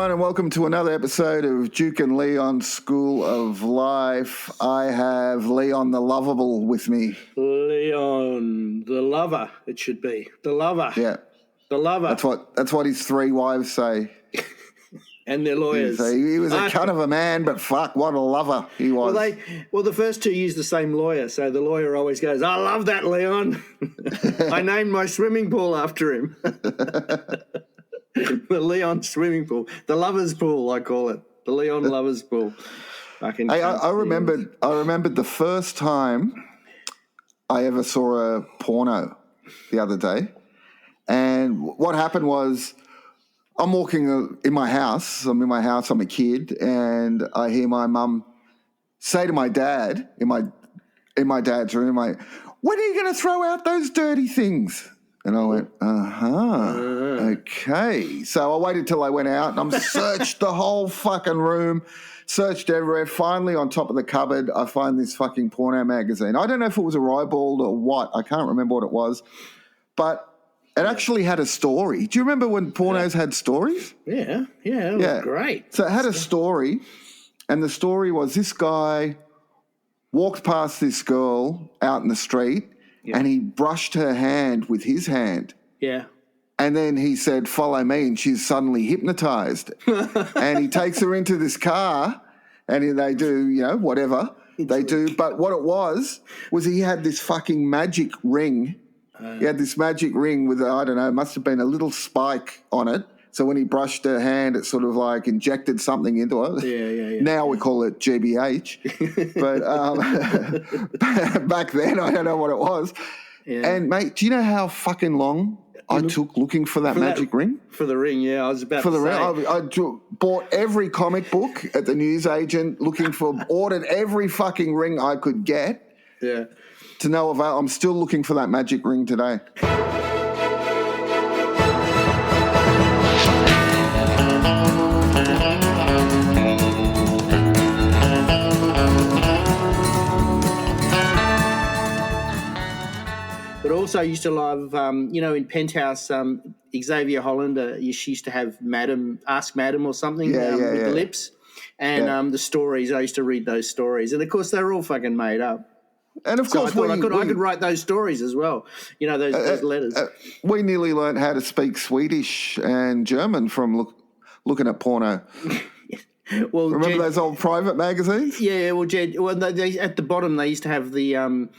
everyone, and welcome to another episode of Duke and Leon School of Life. I have Leon the Lovable with me. Leon the Lover, it should be. The Lover. Yeah. The Lover. That's what his three wives say. And their lawyers. He was a cunt of a man, but fuck, what a lover he was. Well, the first two use the same lawyer, so the lawyer always goes, I love that, Leon. I named my swimming pool after him. The Leon swimming pool. The Lover's Pool, I call it. The Leon Lover's Pool. I remembered the first time I ever saw a porno the other day. And what happened was, I'm walking in my house. I'm in my house. I'm a kid, and I hear my mum say to my dad in my dad's room, "When are you going to throw out those dirty things?" And I went, okay. So I waited till I went out, and I searched the whole fucking room, searched everywhere. Finally, on top of the cupboard, I find this fucking porno magazine. I don't know if it was a Ribald or what. I can't remember what it was, but it actually had a story. Do you remember when pornos had stories? Yeah, it was great. So it had a story, and the story was this guy walked past this girl out in the street, and he brushed her hand with his hand. Yeah. And then he said, "Follow me," and she's suddenly hypnotized. And he takes her into this car, and they do, whatever they do. But what it was he had this fucking magic ring. He had this magic ring with, I don't know, it must have been a little spike on it. So when he brushed her hand, it sort of like injected something into it. Yeah. Now we call it GBH. But back then, I don't know what it was. Yeah. And, mate, do you know how fucking long I took looking for that magic ring? For the ring, yeah. I was about to say. Ring. I bought every comic book at the newsagent, ordered every fucking ring I could get. Yeah. To no avail. I'm still looking for that magic ring today. But also I used to love, in Penthouse, Xavier Hollander, she used to have Ask Madam or something with the lips. And the stories, I used to read those stories. And, of course, they're all fucking made up. And of course, I could write those stories as well. Those letters. We nearly learned how to speak Swedish and German from looking at porno. Well, remember those old private magazines? Yeah. Well, Jed. Well, they, at the bottom they used to have the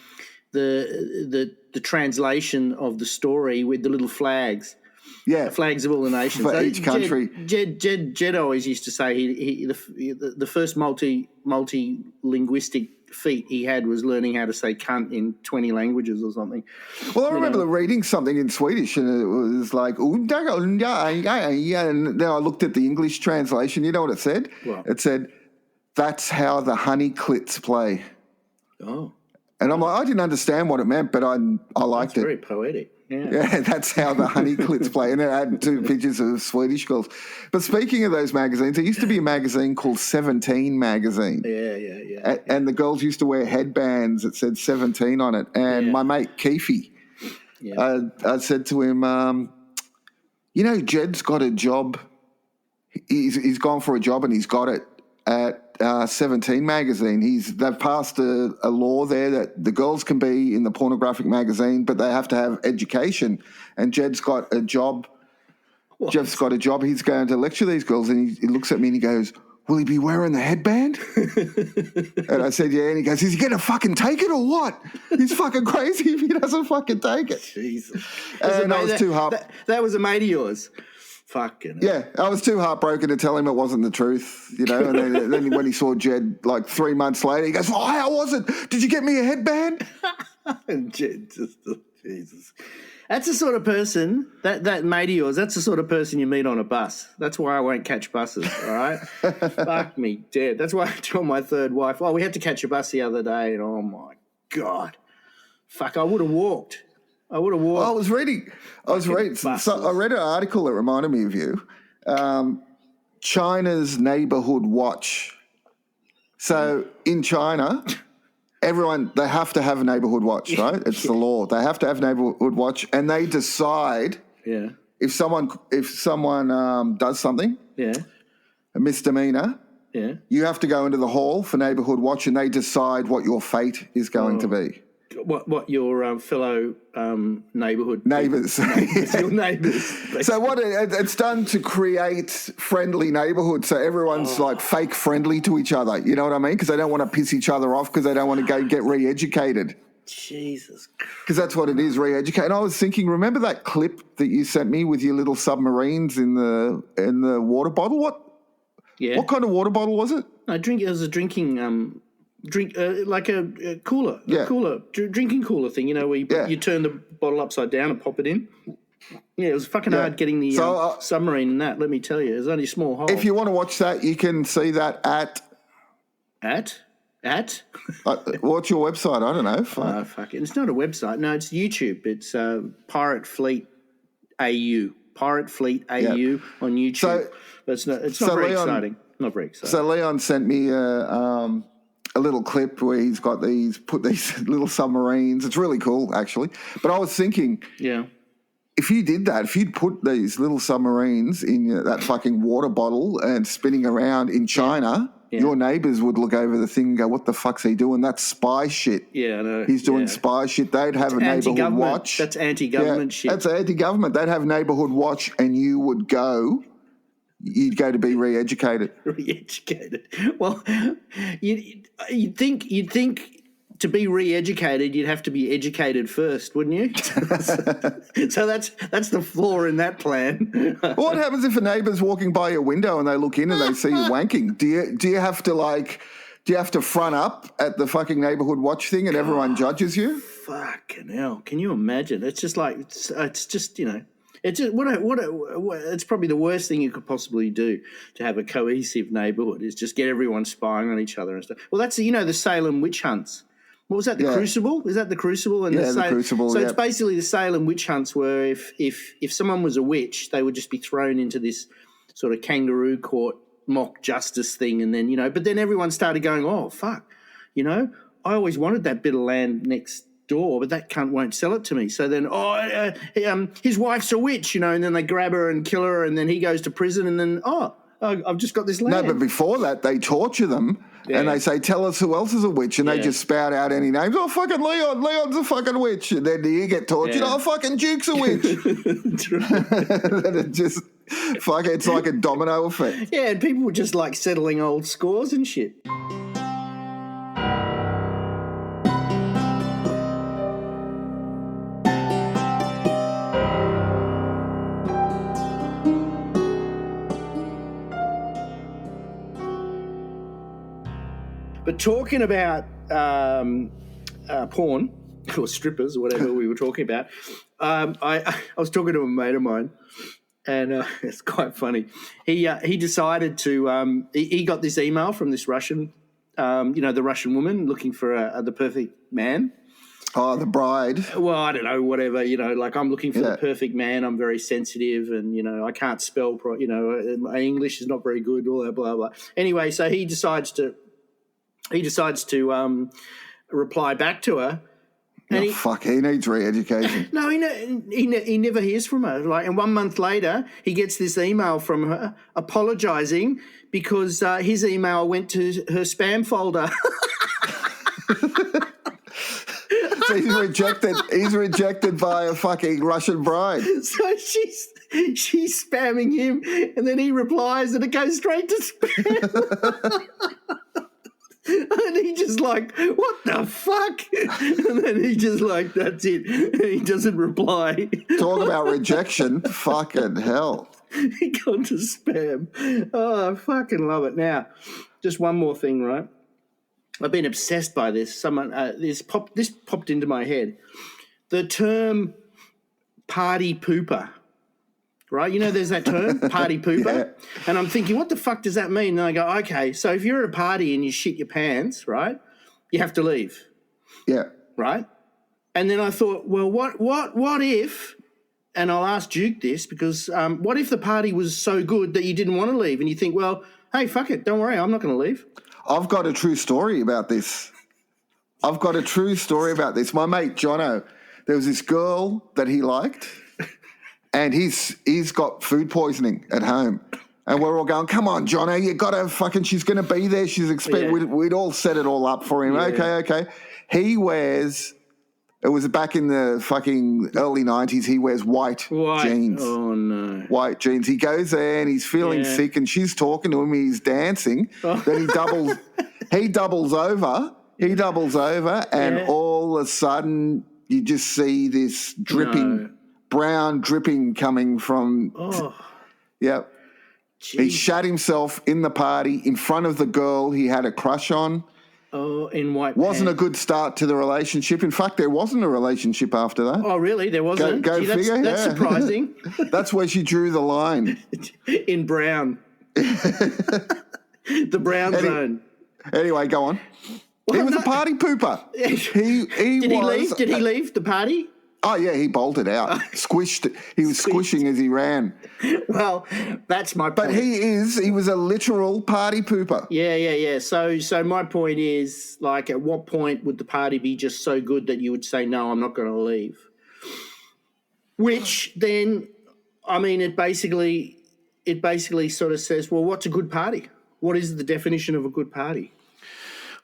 translation of the story with the little flags. Yeah, flags of all the nations for each country. Jed always used to say the first multi-linguistic feat he had was learning how to say cunt in 20 languages or something. Well, I remember reading something in Swedish, and it was like, and then I looked at the English translation. You know what it said? What? It said, "That's how the honey clits play." Oh. And I'm like, I didn't understand what it meant, but I liked it. Very poetic. Yeah, that's how the honey clits play. And it had two pictures of Swedish girls. But speaking of those magazines, there used to be a magazine called 17 Magazine. Yeah. And the girls used to wear headbands that said 17 on it. And my mate, Keefe, I said to him, Jed's got a job. He's gone for a job and he's got it at 17 Magazine. They've passed a law there that the girls can be in the pornographic magazine, but they have to have education. And Jed's got a job. What? Jeff's got a job. He's going to lecture these girls, and he looks at me and he goes, "Will he be wearing the headband?" And I said, "Yeah." And he goes, "Is he going to fucking take it or what? He's fucking crazy if he doesn't fucking take it." Jesus. And I was too hard. That was a mate of yours. Fucking yeah, I was too heartbroken to tell him it wasn't the truth, And then when he saw Jed like 3 months later, he goes, "Oh, how was it? Did you get me a headband?" And Jed Jesus. That's the sort of person, that mate of yours, that's the sort of person you meet on a bus. That's why I won't catch buses, all right? Fuck me dead. That's why I told my third wife, we had to catch a bus the other day, and oh my God. Fuck, I would have walked. I would have walked. I was reading. So I read an article that reminded me of you. China's neighborhood watch. So in China, they have to have a neighborhood watch, right? It's the law. They have to have neighborhood watch, and they decide if someone does something. Yeah. a misdemeanor, you have to go into the hall for neighbourhood watch and they decide what your fate is going to be. What your fellow neighbourhood neighbours, your neighbours. So what it's done to create friendly neighbourhoods, so everyone's like fake friendly to each other. You know what I mean? Because they don't want to piss each other off because they don't want to go get re-educated. Jesus Christ. Because that's what it is, re-educate. And I was thinking, remember that clip that you sent me with your little submarines in the water bottle? What kind of water bottle was it? It was a drinking like a cooler, drinking cooler thing, where you turn the bottle upside down and pop it in. Yeah, it was fucking hard getting the submarine in that, let me tell you. It was only a small hole. If you want to watch that, you can see that at? What's your website? I don't know. Fuck it. It's not a website. No, it's YouTube. It's Pirate Fleet AU. Pirate Fleet AU on YouTube. But it's not very exciting. Not very exciting. So Leon sent me a little clip where he's got put these little submarines. It's really cool, actually. But I was thinking, if you did that, if you'd put these little submarines in that fucking water bottle and spinning around in China, your neighbours would look over the thing and go, what the fuck's he doing? That's spy shit. Yeah, I know. He's doing spy shit. They'd have a neighbourhood watch. That's anti-government shit. That's anti-government. They'd have neighbourhood watch and you'd go to be re-educated. Re-educated. Well, you'd think to be re-educated, you'd have to be educated first, wouldn't you? So that's the flaw in that plan. What happens if a neighbour's walking by your window and they look in and they see you wanking? Do you have to front up at the fucking neighbourhood watch thing and everyone judges you? Fucking hell! Can you imagine? It's just like it's just It's just, it's probably the worst thing you could possibly do to have a cohesive neighbourhood is just get everyone spying on each other and stuff. Well, that's the Salem witch hunts. What was that? The Crucible? Is that the Crucible? And the Crucible. So it's basically the Salem witch hunts where if someone was a witch, they would just be thrown into this sort of kangaroo court mock justice thing, and then but then everyone started going, oh fuck, I always wanted that bit of land next door, but that cunt won't sell it to me. So then, his wife's a witch, and then they grab her and kill her, and then he goes to prison, and then, I've just got this land. No, but before that, they torture them, and they say, tell us who else is a witch, and they just spout out any names. Oh, fucking Leon's a fucking witch. And then you get tortured. Oh, fucking Duke's a witch. Then it just, it's like a domino effect. Yeah, and people were just like settling old scores and shit. But talking about porn or strippers or whatever we were talking about, I was talking to a mate of mine, and it's quite funny. He decided to he got this email from this Russian, the Russian woman looking for the perfect man. Oh, the bride. Well, I don't know, whatever, like I'm looking for the perfect man. I'm very sensitive and, I can't spell, my English is not very good, all that, blah, blah. Anyway, so he decides to reply back to her. And he needs re-education. No, he never hears from her. And 1 month later, he gets this email from her apologising because his email went to her spam folder. So he's rejected by a fucking Russian bride. So she's spamming him, and then he replies, and it goes straight to spam. And he just like, what the fuck? And then he just like, that's it. And he doesn't reply. Talk about rejection. Fucking hell. He gone to spam. Oh, I fucking love it. Now, just one more thing, right? I've been obsessed by this. This popped into my head. The term party pooper. Right? There's that term, party pooper. Yeah. And I'm thinking, what the fuck does that mean? And I go, okay, so if you're at a party and you shit your pants, right, you have to leave. Yeah. Right? And then I thought, well, what if, and I'll ask Duke this, because what if the party was so good that you didn't want to leave and you think, well, hey, fuck it, don't worry, I'm not going to leave. I've got a true story about this. My mate Jono, there was this girl that he liked, and he's got food poisoning at home, And we're all going, come on, Johnny, you got to fucking, she's going to be there. She's expecting, we'd all set it all up for him. Yeah. Okay. He wears, it was back in the fucking early 90s, he wears white jeans. Oh, no. White jeans. He goes there and he's feeling sick and she's talking to him. He's dancing. Oh. Then he doubles over. And all of a sudden you just see this brown dripping coming from, yep. Jeez. He shat himself in the party in front of the girl he had a crush on. Oh, in white Wasn't a good start to the relationship. In fact, there wasn't a relationship after that. Oh, really? There wasn't? Go figure. That's surprising. That's where she drew the line. In brown. The brown zone. Anyway, go on. He was a party pooper. Did he leave the party? Oh, yeah, he bolted out. Squished. He was squishing as he ran. Well, that's my point. But he was a literal party pooper. Yeah. So my point is, like, at what point would the party be just so good that you would say, no, I'm not going to leave? Which then, I mean, it basically sort of says, well, what's a good party? What is the definition of a good party?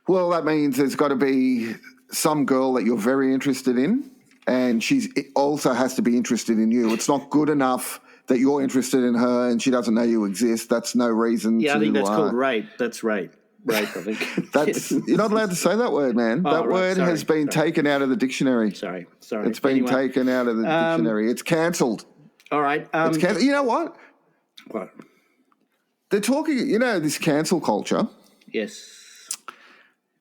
Well, that means there's got to be some girl that you're very interested in. And it also has to be interested in you. It's not good enough that you're interested in her and she doesn't know you exist. That's no reason to... Yeah, I think that's called rape. That's rape. Rape, I think. You're not allowed to say that word, man. That word has been taken out of the dictionary. Sorry. It's been taken out of the dictionary. It's cancelled. All right. You know what? What? They're talking, this cancel culture. Yes.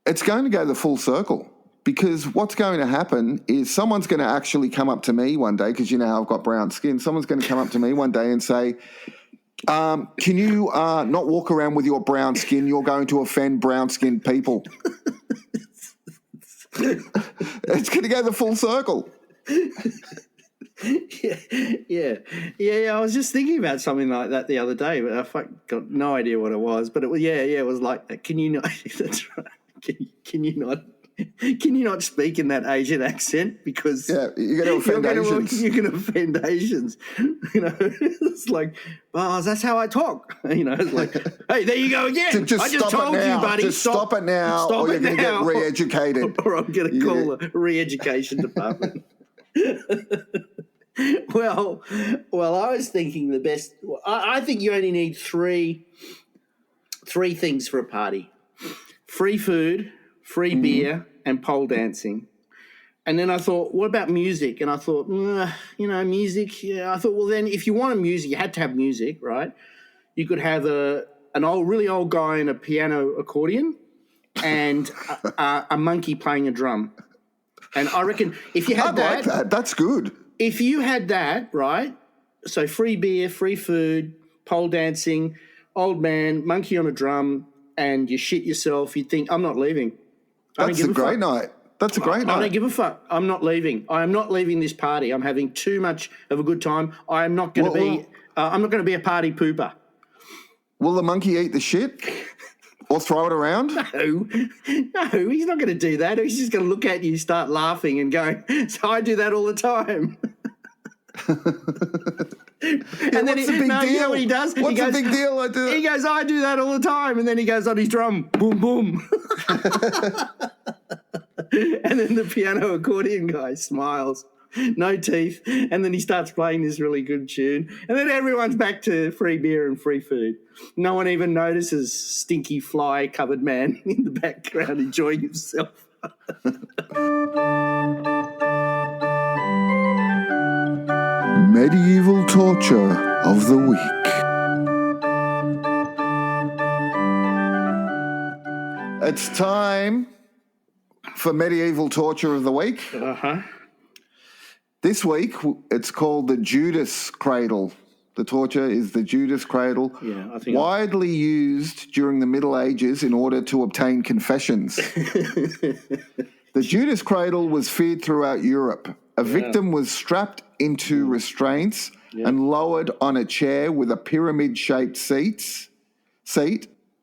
It's going to go the full circle. Because what's going to happen is someone's going to actually come up to me one day, because I've got brown skin. Someone's going to come up to me one day and say, can you not walk around with your brown skin? You're going to offend brown-skinned people. It's going to go the full circle. Yeah. I was just thinking about something like that the other day, but I got no idea what it was. But it was like, can you not? That's right. Can you not? Can you not speak in that Asian accent? Because you're going to offend Asians. You're going to offend Asians. It's like, that's how I talk. It's like, hey, there you go again. I just told you, buddy. Just stop it now, or you're going to get re-educated. Or I'm going to call the re-education department. Well, I was thinking the best. I think you only need three things for a party: free food, free beer, and pole dancing. And then I thought, what about music? And I thought, music. Yeah. I thought, well, then if you wanted music, you had to have music, right? You could have an really old guy in a piano accordion and a monkey playing a drum. And I reckon if you had like that, that's good. If you had that, right? So free beer, free food, pole dancing, old man, monkey on a drum, and you shit yourself, you'd think, I'm not leaving. That's a great night. That's a great night. I don't give a fuck. I'm not leaving. I am not leaving this party. I'm having too much of a good time. I am not going to be. I'm not going to be a party pooper. Will the monkey eat the shit or throw it around? No, he's not going to do that. He's just going to look at you, start laughing, and go. So I do that all the time. And then what's the big deal? You know what he does? What's the big deal? He goes, I do that all the time. And then he goes on his drum, boom, boom. And then the piano accordion guy smiles, no teeth. And then he starts playing this really good tune. And then everyone's back to free beer and free food. No one even notices stinky fly-covered man in the background enjoying himself. Medieval torture of the week. It's time for medieval torture of the week. Uh-huh. This week, it's called the Judas cradle. The torture is the Judas cradle, widely used during the Middle Ages in order to obtain confessions. The Judas cradle was feared throughout Europe. A victim was strapped into restraints and lowered on a chair with a pyramid-shaped seat.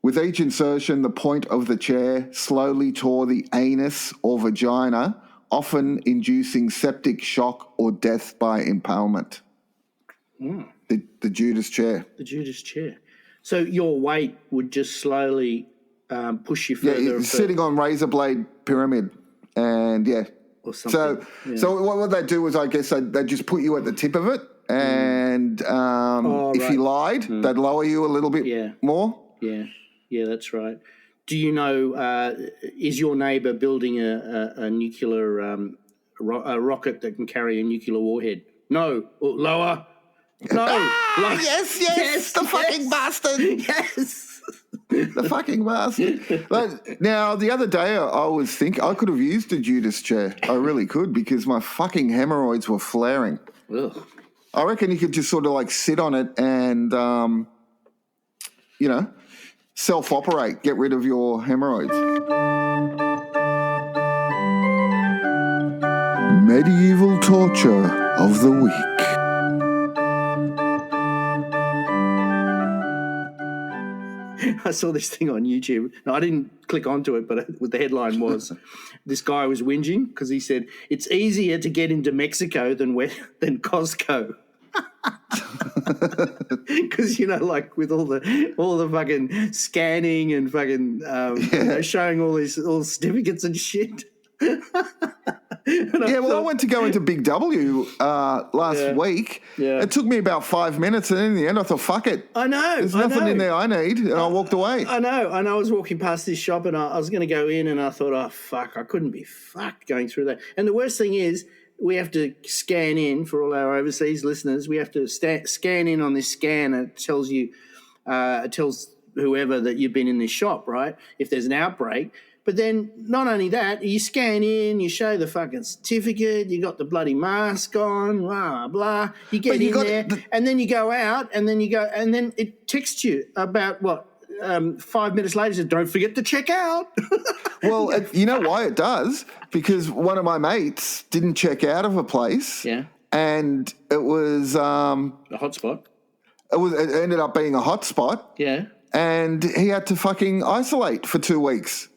With each insertion, the point of the chair slowly tore the anus or vagina, often inducing septic shock or death by impalement. The Judas chair. The Judas chair. So your weight would just slowly push you further. Yeah, sitting on razor blade pyramid, and or something. So what they do is, I guess they just put you at the tip of it, and if you lied, they'd lower you a little bit more. Yeah, that's right. Do you know? Is your neighbour building a nuclear a rocket that can carry a nuclear warhead? No, lower. No. Yes, the fucking bastard. Yes. The fucking bastard. But now, the other day, I was thinking I could have used a Judas chair. I really could, because my fucking hemorrhoids were flaring. Ugh. I reckon you could just sort of like sit on it and, self-operate, get rid of your hemorrhoids. Medieval torture of the week. I saw this thing on YouTube. No, I didn't click onto it, but what the headline was, this guy was whinging because he said, it's easier to get into Mexico than Costco. Because, like with all the fucking scanning and fucking showing all certificates and shit. I went to go into Big W last week. Yeah. It took me about 5 minutes, and in the end I thought, fuck it. I know. There's nothing in there I need, and I walked away. I know. And I was walking past this shop, and I was going to go in, and I thought, oh, fuck, I couldn't be fucked going through that. And the worst thing is, we have to scan in, for all our overseas listeners, we have to scan in on this scan, and it tells you, whoever that you've been in this shop, right, if there's an outbreak. But then not only that, you scan in, you show the fucking certificate, you got the bloody mask on, blah, blah. You get in there, and then you go out, and then it texts you about 5 minutes later, says, don't forget to check out. Well, you know why it does? Because one of my mates didn't check out of a place. Yeah. And it was... a hotspot. It ended up being a hotspot. Yeah. And he had to fucking isolate for 2 weeks.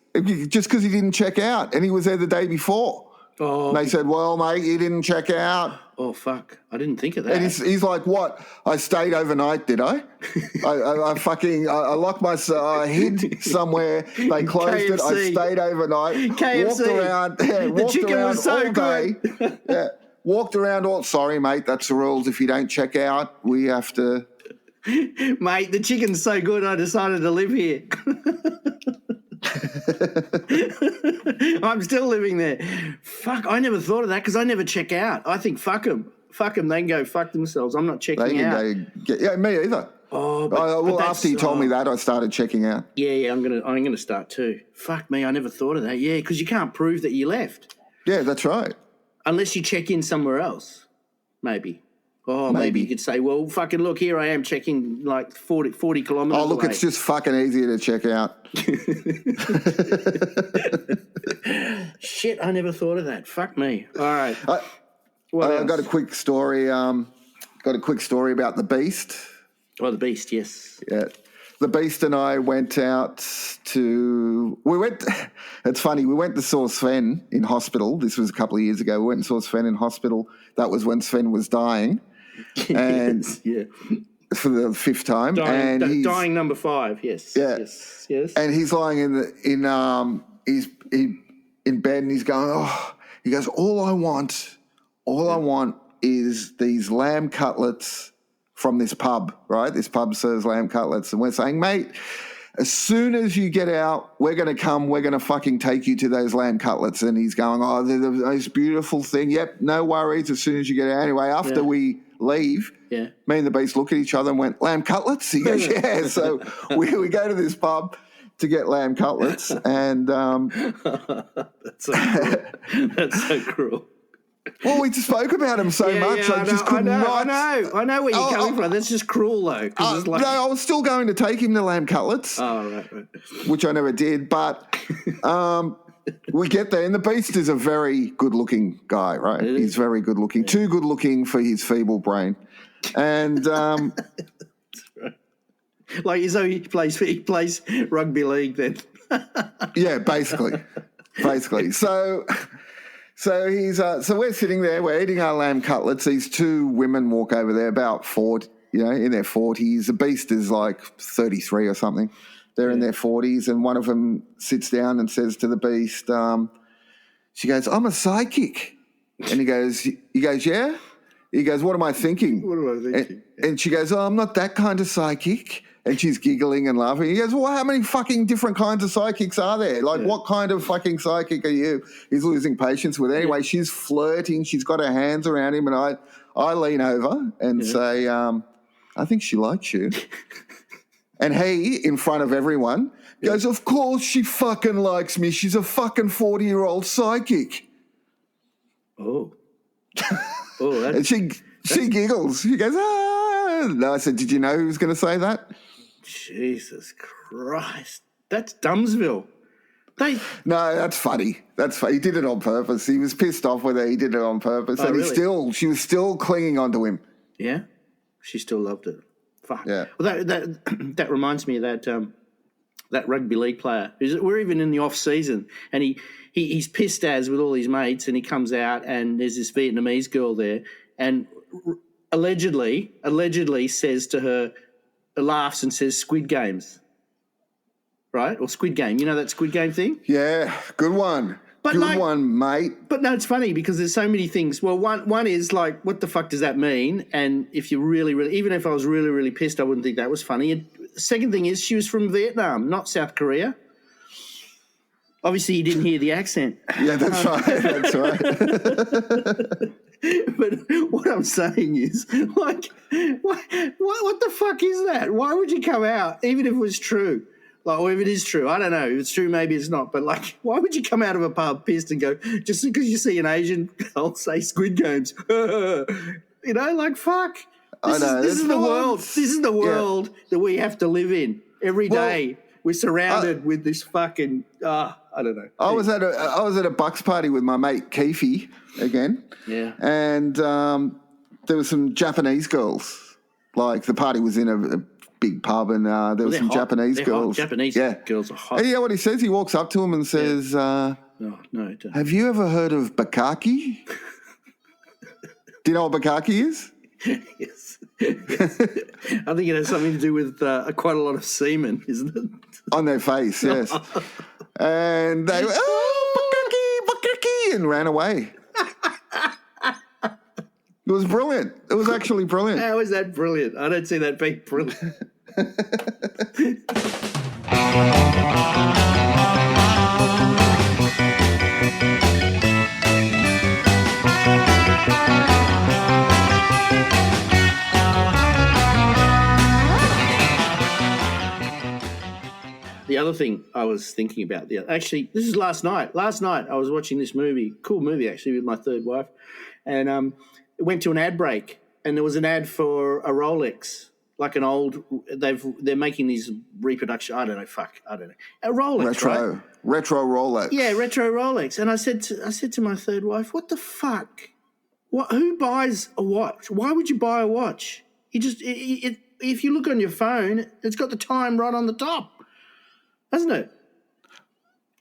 Just because he didn't check out, and he was there the day before. Oh, and they said, well, mate, you didn't check out. Oh, fuck. I didn't think of that. And he's like, what? I stayed overnight, did I? I locked myself, I hid somewhere, they closed KFC. It, I stayed overnight. KFC. Walked around was so all day. Yeah, walked around all, sorry, mate, that's the rules. If you don't check out, we have to. Mate, the chicken's so good, I decided to live here. I'm still living there. Fuck, I never thought of that because I never check out. I think fuck them. Fuck them, they can go fuck themselves. I'm not checking out. Me either. Oh, but after you told me that, I started checking out. Yeah, I'm gonna start too. Fuck me, I never thought of that. Yeah, because you can't prove that you left. Yeah, that's right. Unless you check in somewhere else, maybe. Oh, maybe you could say, well, fucking look, here I am checking like 40 kilometres Oh, look, away. It's just fucking easier to check out. Shit, I never thought of that. Fuck me. All right. I've got a quick story. Got a quick story about the Beast. Oh, the Beast, yes. Yeah. The Beast and I went out it's funny, we went to saw Sven in hospital. This was a couple of years ago. We went and saw Sven in hospital. That was when Sven was dying. And yeah. For the 5th time. Dying number 5, yes. Yeah. Yes. And he's lying in bed, and he's going, he goes, all I want is these lamb cutlets from this pub, right? This pub serves lamb cutlets. And we're saying, mate, as soon as you get out, we're going to fucking take you to those lamb cutlets. And he's going, they're the most beautiful thing. Yep, no worries, as soon as you get out. Anyway, after we leave, me and the Beast look at each other and went, lamb cutlets? He goes, yeah. So we go to this pub to get lamb cutlets. And That's so cruel. That's so cruel. Well, we just spoke about him so much. I just could not. I know where you're coming from. That's just cruel, though. No, I was still going to take him to lamb cutlets. Oh, right. Which I never did. But we get there, and the Beast is a very good-looking guy, right? He's very good-looking. Too good-looking for his feeble brain. And like as though he plays rugby league then. Yeah, basically. So he's so we're sitting there, we're eating our lamb cutlets. These 2 women walk over there, about 40 in their 40s. The Beast is like 33 or something. They're in their 40s, and one of them sits down and says to the Beast, she goes, "I'm a psychic." And he goes, "Yeah?" He goes, "What am I thinking?" What am I thinking? And she goes, "Oh, I'm not that kind of psychic." And she's giggling and laughing. He goes, "Well, how many fucking different kinds of psychics are there? Like, what kind of fucking psychic are you?" He's losing patience with it. Anyway, she's flirting. She's got her hands around him, and I lean over and say, "I think she likes you." And he, in front of everyone, goes, "Of course she fucking likes me. She's a fucking 40-year-old psychic." Oh. And she giggles. She goes, "Ah." No, I said, "Did you know who was going to say that?" Jesus Christ. That's Dumbsville. No, that's funny. That's funny. He did it on purpose. He was pissed off with her. He did it on purpose. Oh, and really? she was still clinging onto him. Yeah? She still loved it. Fuck. Yeah. Well, that reminds me of that rugby league player. We're even in the off season, and he's pissed as with all his mates, and he comes out, and there's this Vietnamese girl there, and allegedly says to her, laughs and says Squid Games, right? Or Squid Game. You know that Squid Game thing? Yeah, good one. Good one, mate. But no, it's funny because there's so many things. Well, one is like, what the fuck does that mean? And if you really, even if I was really, really pissed, I wouldn't think that was funny. And the second thing is she was from Vietnam, not South Korea. Obviously, you didn't hear the accent. Yeah, that's right. That's right. But what I'm saying is, like, what the fuck is that? Why would you come out, even if it was true? Like, or if it is true, I don't know. If it's true, maybe it's not. But, like, why would you come out of a pub pissed and go, just because you see an Asian girl say Squid Games? Like, fuck. This is the world. This is the world that we have to live in every day. We're surrounded with this fucking, I don't know. I was at a Bucks party with my mate Keefe again. Yeah. And there were some Japanese girls. Like, the party was in a big pub, and there were some hot. Japanese girls. Hot. Japanese girls are hot. And you know what he says? He walks up to him and says, no, "Have you ever heard of bukkake?" Do you know what bukkake is? Yes. I think it has something to do with quite a lot of semen, isn't it? On their face, yes. And they went, "Oh, bukkake," and ran away. It was brilliant. It was actually brilliant. How is that brilliant? I don't see that being brilliant. The other thing I was thinking about, actually, this is last night. Last night I was watching this movie, cool movie actually, with my third wife, and it went to an ad break, and there was an ad for a Rolex, like an old. They're making these reproduction. I don't know. A Rolex, right? Retro Rolex. Yeah, retro Rolex. And I said to my third wife, "What the fuck? Who buys a watch? Why would you buy a watch? You just if you look on your phone, it's got the time right on the top. Hasn't it?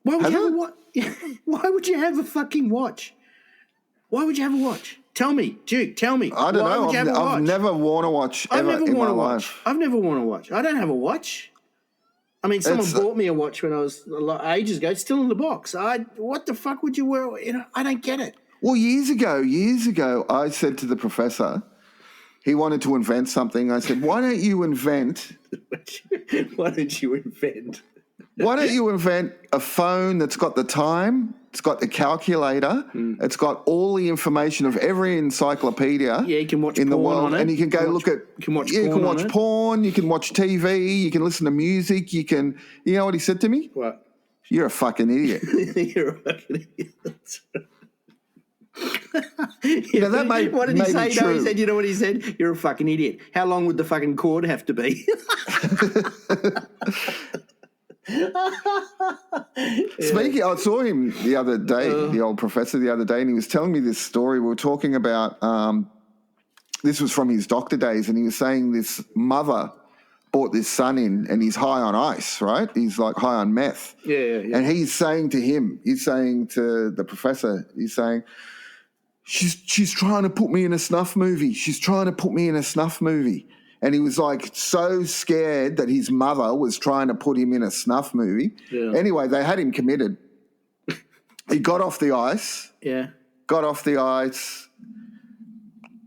Why would you have a watch? Why would you have a fucking watch? Why would you have a watch? Tell me, Duke, tell me. I don't know. I've never worn a watch ever in my life. I've never worn a watch. I don't have a watch. I mean, someone bought me a watch when I was ages ago. It's still in the box. What the fuck would you wear? I don't get it. Well, years ago, I said to the professor, he wanted to invent something. I said, "Why don't you invent? Why don't you invent? Why don't you invent a phone that's got the time, it's got the calculator, it's got all the information of every encyclopedia you can watch in the porn world, on it. and you can go look at... You can watch porn, you can watch TV, you can listen to music, you can... You know what he said to me? What? You're a fucking idiot. You're a fucking idiot. That what did he say? True. No, he said, you know what he said? You're a fucking idiot. How long would the fucking cord have to be? Speaking, I saw him the other day, the old professor the other day, and he was telling me this story. We were talking about, this was from his doctor days, and he was saying this mother brought this son in, and he's high on ice, right? He's like high on meth. Yeah. And he's saying to the professor, he's saying, she's trying to put me in a snuff movie. She's trying to put me in a snuff movie. And he was like so scared that his mother was trying to put him in a snuff movie. Yeah. Anyway, they had him committed. He got off the ice. Yeah. Got off the ice.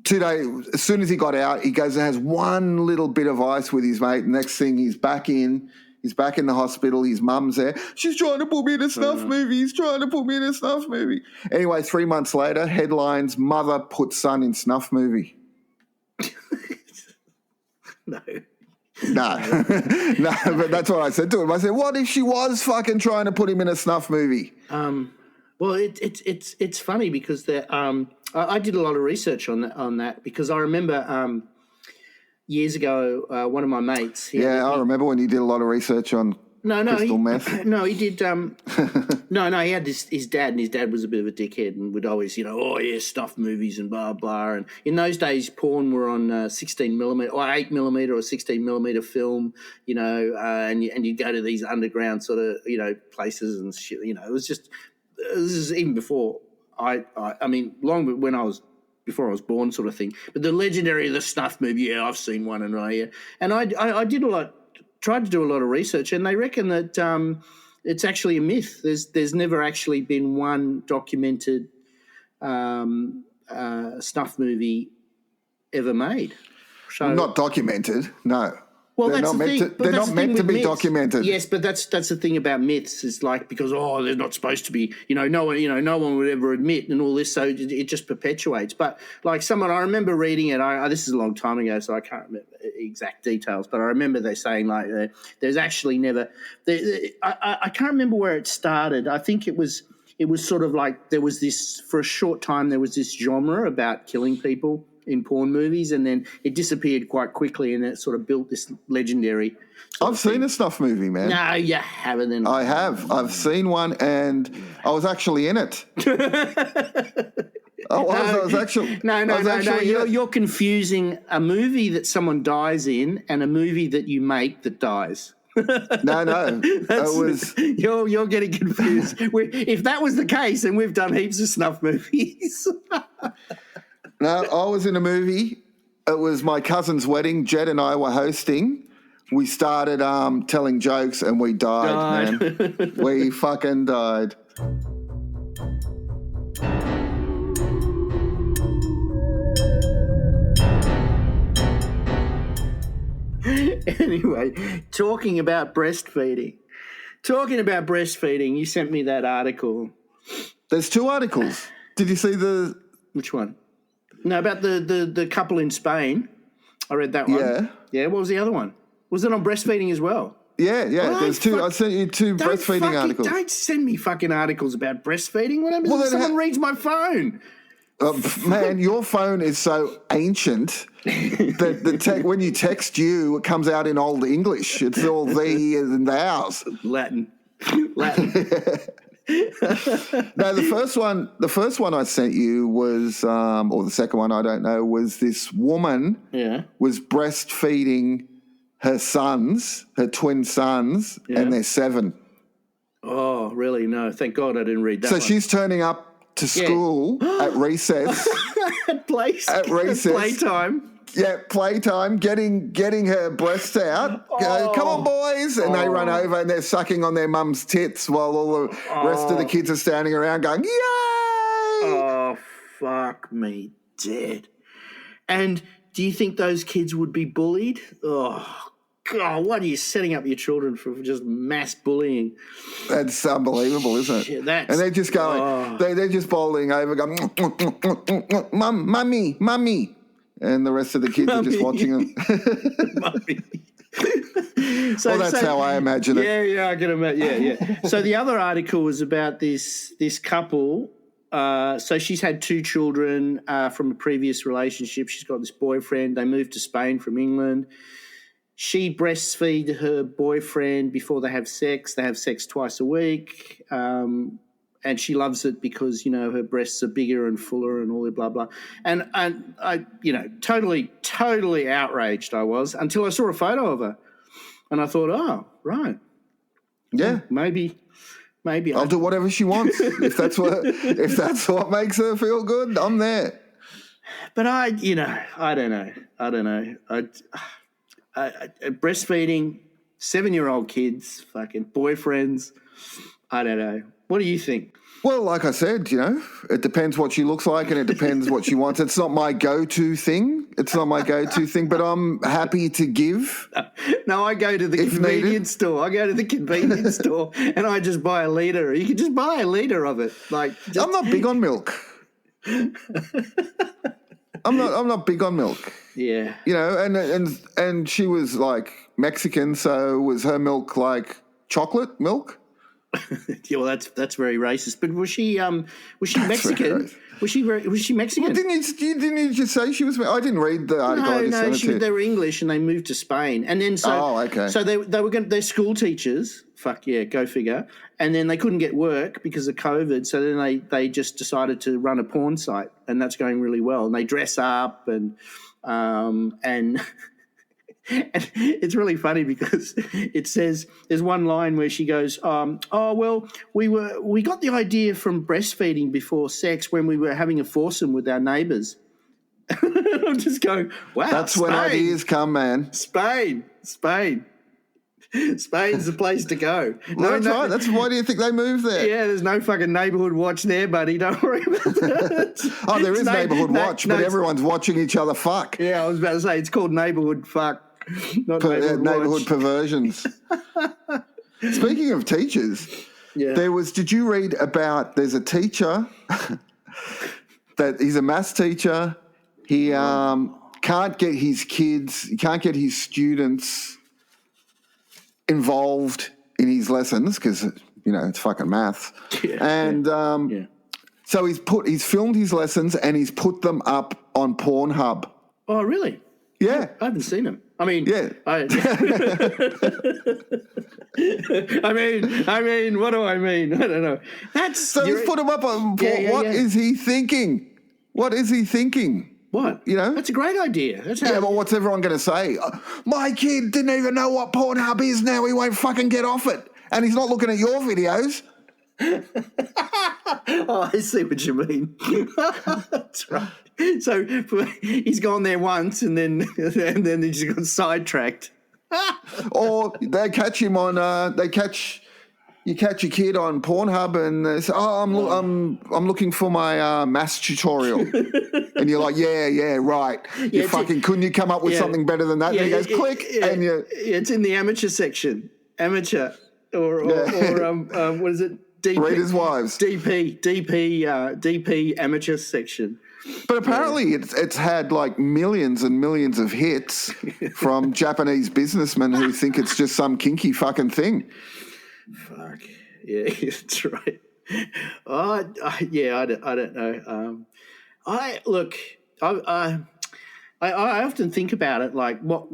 2 days, as soon as he got out, he goes and has one little bit of ice with his mate. Next thing, he's back in the hospital. His mum's there. She's trying to put me in a snuff movie. He's trying to put me in a snuff movie. Anyway, 3 months later, headlines, mother puts son in snuff movie. No. No, but that's what I said to him. I said, what if she was fucking trying to put him in a snuff movie? Well, it's funny because I did a lot of research on that because I remember years ago one of my mates. I remember when you did a lot of research on crystal meth. No, he did. No, he had his dad, and his dad was a bit of a dickhead and would always, snuff movies and blah, blah. And in those days, porn were on 16 millimeter or 8 millimeter or 16 millimeter film, and you'd go to these underground sort of, places and shit. It was just, this is even before long before I was born sort of thing. But the legendary The Snuff movie, I've seen one and I did tried to do a lot of research, and they reckon that it's actually a myth. There's never actually been one documented snuff movie ever made. So, not documented, no. Well, they're not meant to be documented. Yes, but that's the thing about myths. It's like because they're not supposed to be. No one would ever admit and all this. So it just perpetuates. But like I remember reading it. This is a long time ago, so I can't remember exact details. But I remember they saying like there's actually never. I can't remember where it started. I think it was sort of like there was this for a short time. There was this genre about killing people in porn movies, and then it disappeared quite quickly, and it sort of built this legendary. I've seen a snuff movie, man. No, you haven't. Then I have. I've seen one, and I was actually in it. I was actually. No. You're confusing a movie that someone dies in and a movie that you make that dies. No. You're getting confused. If that was the case, then we've done heaps of snuff movies. No, I was in a movie. It was my cousin's wedding. Jed and I were hosting. We started telling jokes and we died. Man. We fucking died. Anyway, talking about breastfeeding, you sent me that article. There's 2 articles. Did you see the... Which one? No, about the couple in Spain. I read that one. Yeah. Yeah, what was the other one? Was it on breastfeeding as well? Yeah. There's 2. I sent you 2 breastfeeding articles. Don't send me fucking articles about breastfeeding. What happens if someone reads my phone? Man, your phone is so ancient that when you text you, it comes out in Old English. It's all thee and thous. Latin. No, the first one I sent you was, or the second one, I don't know, was this woman was breastfeeding her twin sons, and they're 7. Oh, really? No, thank God I didn't read that. So she's turning up to school at recess. At recess. Playtime. Yeah, playtime, getting her breasts out. Go, come on, boys. And they run over and they're sucking on their mum's tits while all the rest of the kids are standing around going, yay! Oh, fuck me dead. And do you think those kids would be bullied? Oh, God, what are you setting up your children for just mass bullying? That's unbelievable, isn't it? And they're just going, they're just bowling over, going, mummy. And the rest of the kids are just watching them. Well, that's how I imagine it. Yeah, I can imagine. Yeah. So the other article was about this couple. So she's had 2 children from a previous relationship. She's got this boyfriend. They moved to Spain from England. She breastfeeds her boyfriend before they have sex. They have sex twice a week. And she loves it because, her breasts are bigger and fuller and all that blah, blah. And I, totally outraged I was until I saw a photo of her. And I thought, oh, right. Yeah. Maybe I'll do whatever she wants. if that's what makes her feel good, I'm there. But I don't know. breastfeeding, 7-year-old kids, fucking boyfriends. I don't know. What do you think? Well, like I said, it depends what she looks like and it depends what she wants. It's not my go-to thing. But I'm happy to give. No, I go to the convenience store. I go to the convenience store and I just buy a litre. You can just buy a litre of it. I'm not big on milk. I'm not big on milk. Yeah. And she was like Mexican, so was her milk like chocolate milk? Yeah, well, that's very racist. But was she Mexican? Was she Mexican? Well, didn't you just say she was? I didn't read the article. They were English and they moved to Spain, and then okay. So they're school teachers. Fuck yeah, go figure. And then they couldn't get work because of COVID, so then they just decided to run a porn site, and that's going really well. And they dress up and. And it's really funny because it says there's one line where she goes, "Oh well, we got the idea from breastfeeding before sex when we were having a foursome with our neighbours." I'm just going, wow, that's Spain. When ideas come, man. Spain's the place to go. Well, that's right. That's why do you think they moved there? Yeah, there's no fucking neighbourhood watch there, buddy. Don't worry about that. There is neighbourhood watch, but everyone's watching each other fuck. Yeah, I was about to say it's called neighbourhood fuck. Not neighbourhood perversions. Speaking of teachers, did you read about there's a teacher that he's a maths teacher. He can't get his students involved in his lessons because, it's fucking maths. So he's filmed his lessons and he's put them up on Pornhub. Oh, really? Yeah. I haven't seen them. I mean, yeah. I mean, what do I mean? I don't know. He's put him up on. What is he thinking? What is he thinking? What? That's a great idea. But what's everyone going to say? My kid didn't even know what Pornhub is. Now he won't fucking get off it, and he's not looking at your videos. Oh, I see what you mean. That's right. So he's gone there once, and then he just got sidetracked. Or they catch him on. You catch a kid on Pornhub, and they say, "Oh, I'm looking for my maths tutorial," and you're like, "Yeah, right. You fucking couldn't you come up with something better than that?" And he goes, "Click," and you. It's in the amateur section, or what is it? DP, Readers' Wives. DP amateur section. But apparently it's had like millions and millions of hits from Japanese businessmen who think it's just some kinky fucking thing. Fuck. Yeah, that's right. I don't know. I often think about it like what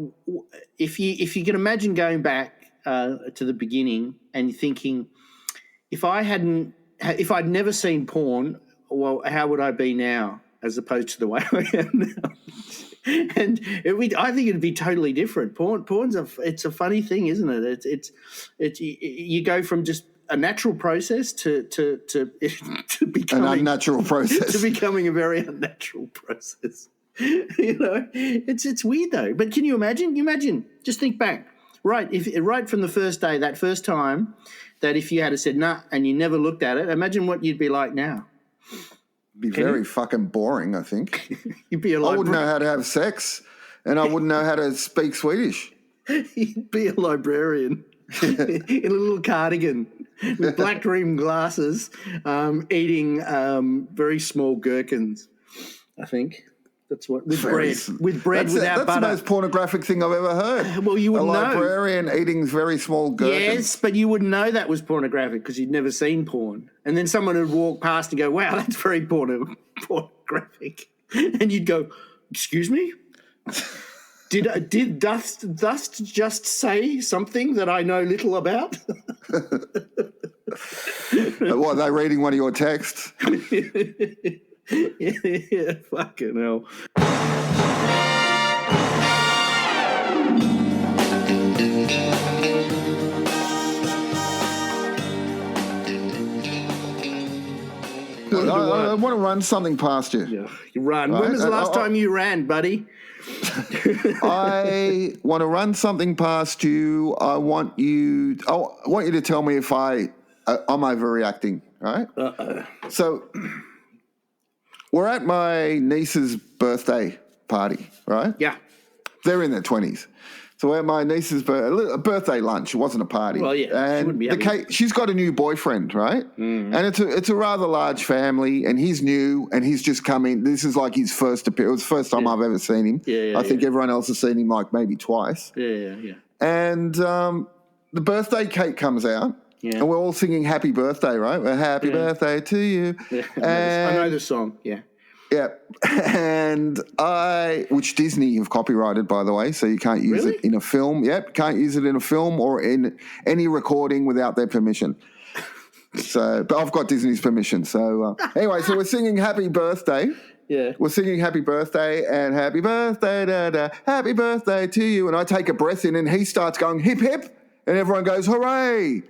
if you can imagine going back to the beginning and thinking, if I'd never seen porn, well, how would I be now as opposed to the way I am now? And I think it'd be totally different. Porn's it's a funny thing, isn't it? It's you go from just a natural process to becoming an unnatural process to becoming a very unnatural process. It's weird though. But can you imagine? Just think back. Right from the first day, that first time, that if you had said nah and you never looked at it, imagine what you'd be like now. Be very fucking boring, I think. You'd be I wouldn't know how to have sex, and I wouldn't know how to speak Swedish. You'd be a librarian in a little cardigan with black rimmed glasses, eating very small gherkins, I think. That's what with bread without butter. That's the most pornographic thing I've ever heard. Well, you wouldn't know. A librarian eating very small gherkins. Yes, but you wouldn't know that was pornographic because you'd never seen porn. And then someone would walk past and go, "Wow, that's very pornographic," and you'd go, "Excuse me, did Dust just say something that I know little about?" What, are they reading one of your texts? Yeah, fucking hell. I want to run something past you. Yeah, you run. Right? When was the last time you ran, buddy? I want to run something past you. I want you to tell me if I'm overreacting, right? So we're at my niece's birthday party, right? Yeah. They're in their 20s. So we're at my niece's birthday lunch. It wasn't a party. Well, yeah. And she's got a new boyfriend, right? Mm. And it's a rather large family, and he's new, and he's just come in. This is like his first appearance. It was the first time I've ever seen him. I think everyone else has seen him like maybe twice. Yeah. And the birthday cake comes out. Yeah. And we're all singing happy birthday, right? We're happy birthday to you. Yeah. I know the song, yeah. Yeah, and which Disney have copyrighted, by the way, so you can't use it in a film. Yep, can't use it in a film or in any recording without their permission. So, but I've got Disney's permission. So anyway, so we're singing Happy Birthday. Yeah, we're singing Happy Birthday and Happy Birthday, da, da, Happy Birthday to you. And I take a breath in, and he starts going hip hip, and everyone goes hooray,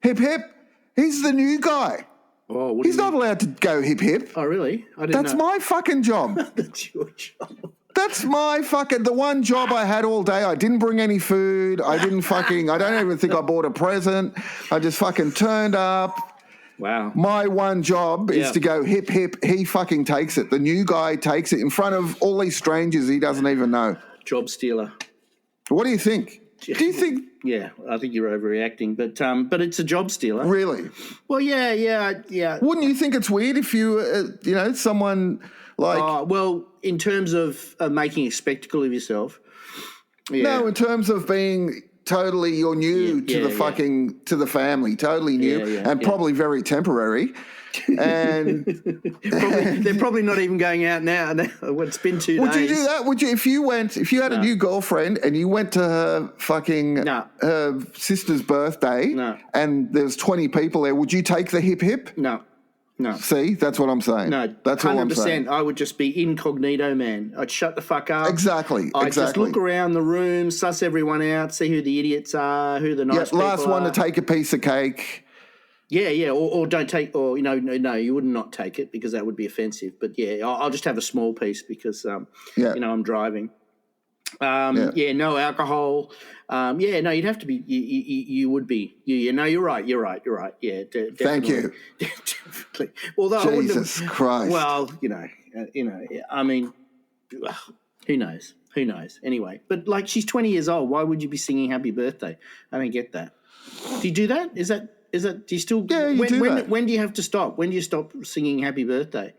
hip hip. He's the new guy. Oh, he's not allowed to go hip hip. Oh, really? I didn't That's know. my fucking job. That's your job. That's the one job I had all day. I didn't bring any food. I don't even think I bought a present. I just fucking turned up. Wow. My one job is to go hip hip. He fucking takes it. The new guy takes it in front of all these strangers he doesn't even know. Job stealer. What do you think? Do you think? Yeah, I think you're overreacting, but it's a job stealer. Really? Well, yeah. Wouldn't you think it's weird if you, someone like? Well, in terms of making a spectacle of yourself. Yeah. No, in terms of being totally, you're new to the family, totally new, and probably very temporary. And they're probably not even going out now. It's been 2 days. Would you do that? Would you, if you had a new girlfriend and you went to her her sister's birthday and there's 20 people there, would you take the hip hip? No. See, that's what I'm saying. No, that's 100%. All I'm saying. I would just be incognito, man. I'd shut the fuck up. Exactly. I'd just look around the room, suss everyone out, see who the idiots are, who the nice people are. Last one to take a piece of cake. Yeah, or don't take, or no, you would not take it because that would be offensive. But I'll just have a small piece because I'm driving. No alcohol. You'd have to be. You would be. You're right. Yeah, definitely. Thank you. Definitely. Although Jesus Christ. Well, I mean, who knows? Anyway, but like she's 20 years old. Why would you be singing Happy Birthday? I don't get that. Do you do that? Is that? Do you still? Yeah, you do that. When do you have to stop? When do you stop singing Happy Birthday?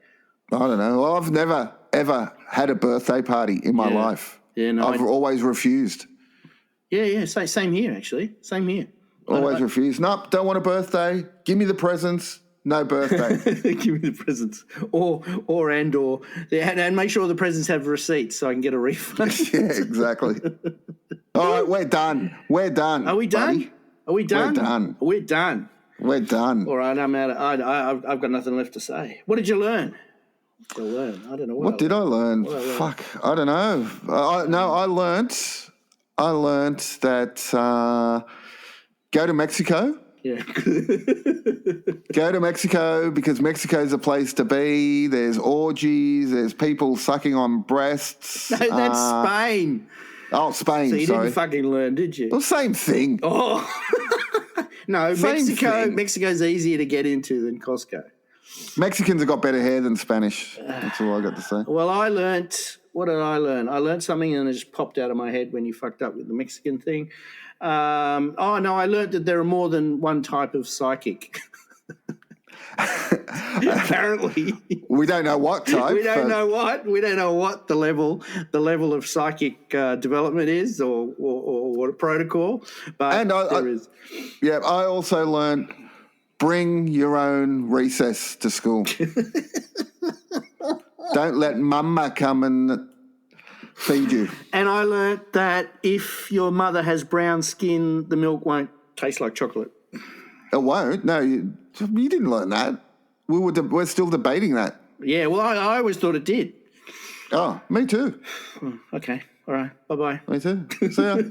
I don't know. Well, I've never ever had a birthday party in my life. Yeah, no, I've always refused. Yeah. Same here, actually. Same here. Always refused. Nope, don't want a birthday. Give me the presents. No birthday. Give me the presents, and make sure the presents have receipts so I can get a refund. Yeah, exactly. All right, we're done. Are we done? Buddy. Are we done? We're done. We're done. All right, I'm out. I've got nothing left to say. What did you learn? I don't know. What did I learn? Fuck, I don't know. I learned that go to Mexico. Yeah. Go to Mexico because Mexico's a place to be. There's orgies. There's people sucking on breasts. No, that's Spain. Oh, Spain, so you sorry. didn't fucking learn, did you? Well, same thing. Oh. No, same thing. Mexico's easier to get into than Costco. Mexicans have got better hair than Spanish. That's all I got to say. Well, what did I learn? I learned something and it just popped out of my head when you fucked up with the Mexican thing. I learned that there are more than one type of psychic. Apparently, we don't know what type. We don't know what the level of psychic development is, or what a protocol. But there is. Yeah, I also learned bring your own recess to school. Don't let mama come and feed you. And I learned that if your mother has brown skin, the milk won't taste like chocolate. It won't. No, you didn't learn that. We're still debating that. Yeah, well, I always thought it did. Oh, me too. Okay, all right, bye-bye. Me too. See ya.